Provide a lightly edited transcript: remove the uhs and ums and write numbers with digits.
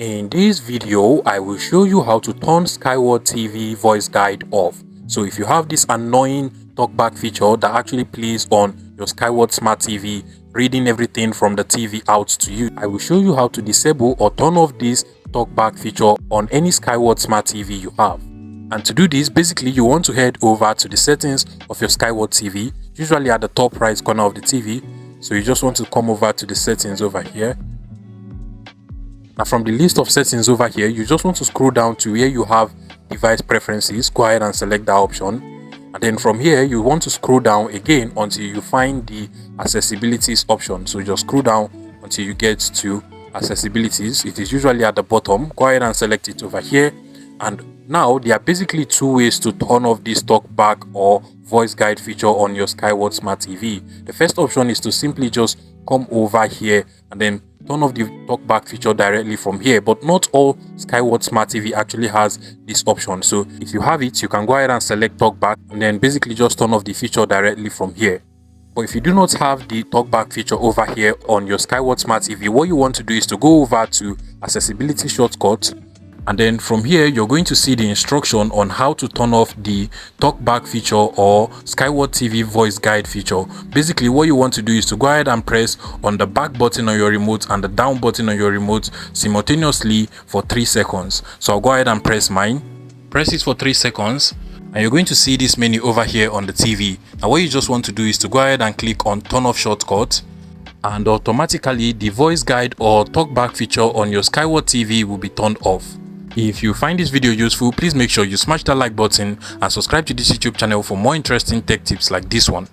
In this video, I will show you how to turn Skyworth TV voice guide off. So if you have this annoying talkback feature that actually plays on your Skyworth Smart TV, reading everything from the TV out to you, I will show you how to disable or turn off this talkback feature on any Skyworth Smart TV you have. And to do this, basically you want to head over to the settings of your Skyworth TV, usually at the top right corner of the TV. So you just want to come over to the settings over here. Now from the list of settings over here, you just want to scroll down to where you have device preferences. Go ahead and select that option. And then from here, you want to scroll down again until you find the accessibilities option. So just scroll down until you get to accessibilities. It is usually at the bottom. Go ahead and select it over here. And now there are basically two ways to turn off this talkback or voice guide feature on your Skyworth Smart TV. The first option is to simply just come over here and then turn off the talkback feature directly from here, but not all Skyworth Smart TV actually has this option. So if you have it, you can go ahead and select talkback and then basically just turn off the feature directly from here. But if you do not have the talkback feature over here on your Skyworth Smart TV, what you want to do is to go over to accessibility shortcuts, and then from here you're going to see the instruction on how to turn off the talkback feature or Skyworth TV voice guide feature. Basically what you want to do is to go ahead and press on the back button on your remote and the down button on your remote simultaneously for 3 seconds. So I'll go ahead and press mine. Press it for 3 seconds and you're going to see this menu over here on the TV. Now what you just want to do is to go ahead and click on turn off shortcut, and automatically the voice guide or talkback feature on your Skyworth TV will be turned off. If you find this video useful, please make sure you smash that like button and subscribe to this YouTube channel for more interesting tech tips like this one.